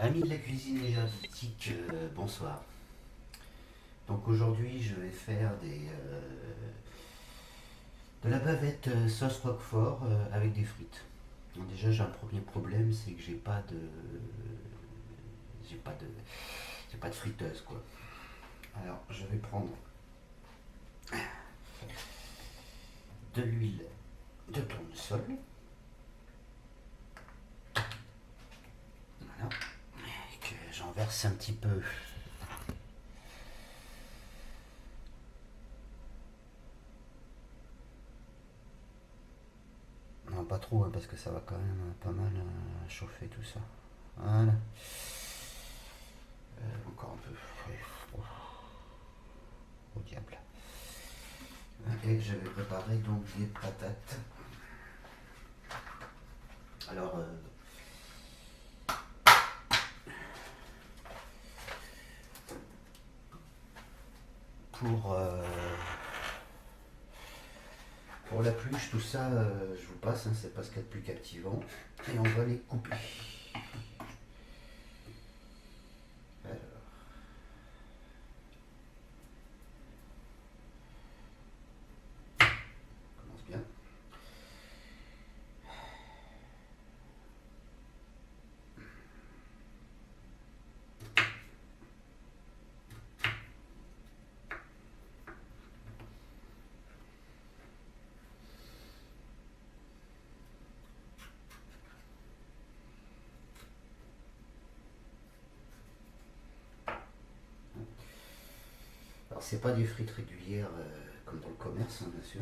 Amis de la cuisine énergétique, bonsoir. Donc aujourd'hui, je vais faire de la bavette sauce roquefort avec des frites. Donc déjà, j'ai un premier problème, c'est que j'ai pas de, j'ai pas de friteuse quoi. Alors, je vais prendre de l'huile de tournesol, voilà, et que j'en verse un petit peu. Non, pas trop, hein, parce que ça va quand même pas mal chauffer tout ça. Voilà. Encore un peu. Oui. Au diable. Et j'avais préparé donc des patates. Alors, pour, euh, pour la pluche, tout ça, je vous passe, hein, c'est pas ce qu'il y a de plus captivant. Et on va les couper. Alors, on commence bien. Alors, c'est pas des frites régulières comme dans le commerce, hein, bien sûr.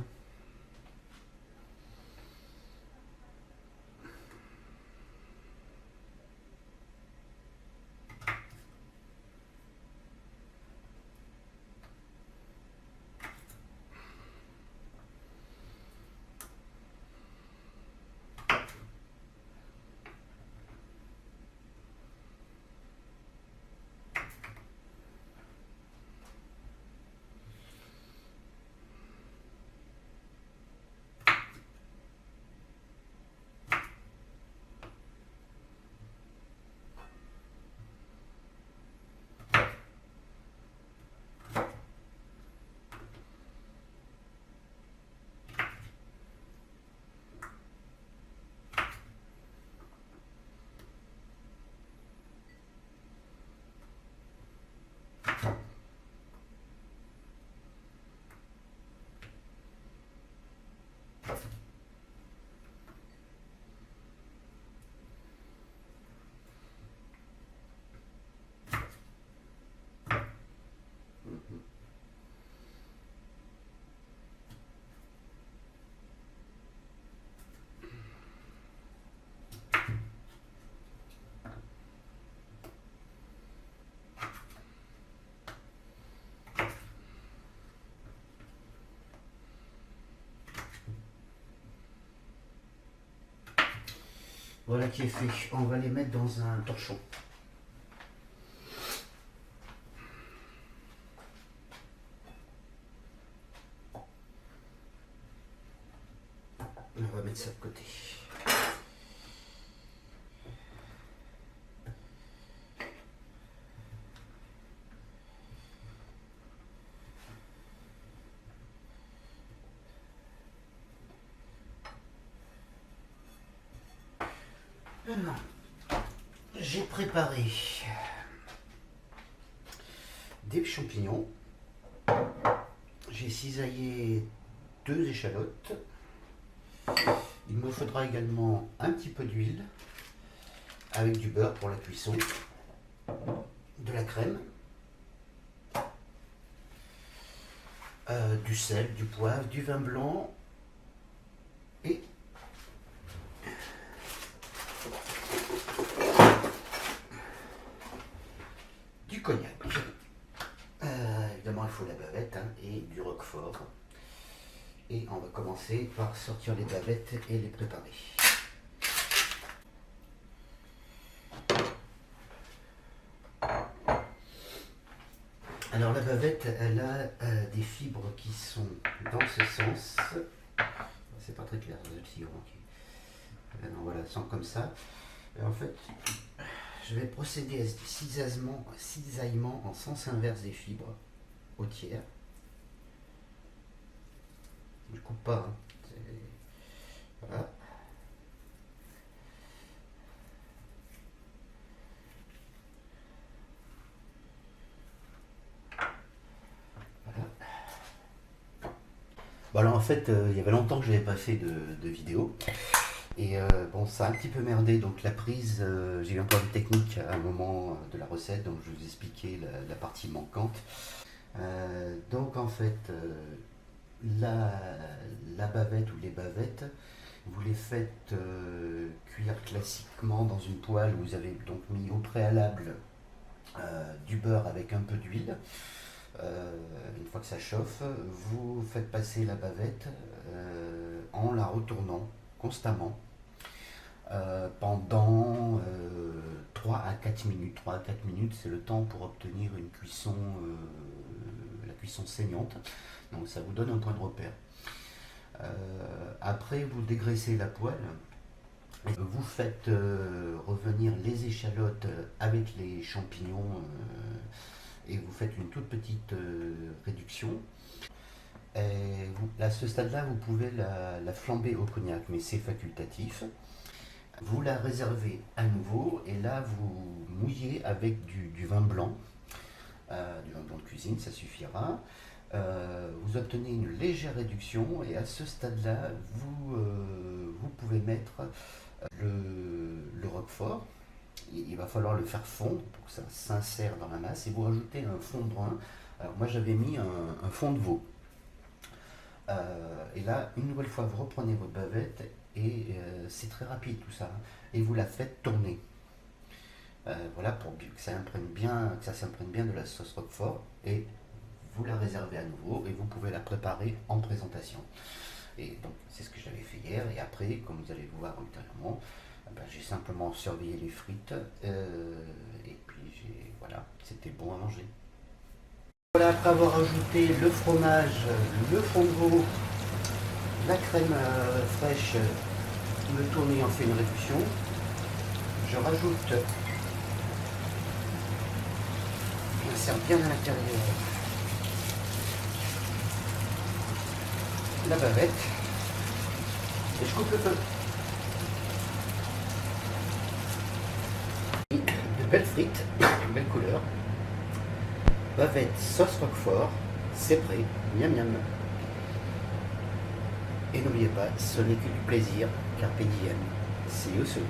Voilà qui est fait. On va les mettre dans un torchon. On va mettre ça de côté. Alors, j'ai préparé des champignons. J'ai cisaillé 2 échalotes. Il me faudra également un petit peu d'huile avec du beurre pour la cuisson, de la crème, du sel, du poivre, du vin blanc et du cognac. Évidemment, il faut la bavette hein, et du roquefort. Et on va commencer par sortir les bavettes et les préparer. Alors la bavette, elle a des fibres qui sont dans ce sens. C'est pas très clair, c'est le sirop qui. Non, voilà, sent comme ça. Et en fait, je vais procéder à ce cisaillement en sens inverse des fibres au tiers. Je ne coupe pas. Hein. Voilà. Bon alors en fait, il y avait longtemps que je n'avais pas fait de vidéo. Et bon, ça a un petit peu merdé, donc la prise, j'ai eu un problème technique à un moment de la recette, donc je vous expliquais la partie manquante. Donc en fait, la bavette ou les bavettes, vous les faites cuire classiquement dans une poêle où vous avez donc mis au préalable du beurre avec un peu d'huile. Une fois que ça chauffe, vous faites passer la bavette en la retournant constamment pendant 3 à 4 minutes. 3 à 4 minutes, c'est le temps pour obtenir une cuisson, la cuisson saignante. Donc ça vous donne un point de repère. Après, vous dégraissez la poêle. Vous faites revenir les échalotes avec les champignons et vous faites une toute petite réduction. À ce stade-là, vous pouvez la flamber au cognac, mais c'est facultatif. Vous la réservez à nouveau et là, vous mouillez avec du vin blanc, de cuisine, ça suffira. Vous obtenez une légère réduction et à ce stade-là, vous pouvez mettre le roquefort. Il va falloir le faire fondre pour que ça s'insère dans la masse et vous rajoutez un fond de brun. Alors moi j'avais mis un fond de veau. Et là, une nouvelle fois, vous reprenez votre bavette et c'est très rapide tout ça. Et vous la faites tourner. Voilà, pour que ça s'imprègne bien de la sauce roquefort. Et vous la réservez à nouveau et vous pouvez la préparer en présentation. Et donc c'est ce que j'avais fait hier. Et après, comme vous allez voir ultérieurement, j'ai simplement surveillé les frites et puis voilà, c'était bon à manger. Voilà, après avoir ajouté le fromage, le fond de veau, la crème fraîche, le tout en ayant fait une réduction, je rajoute, j'insère bien à l'intérieur la bavette et je coupe le feu. De belles frites, une belle couleur. Bavette, sauce roquefort, c'est prêt, miam miam. Et n'oubliez pas, ce n'est que du plaisir, carpe diem, see you soon.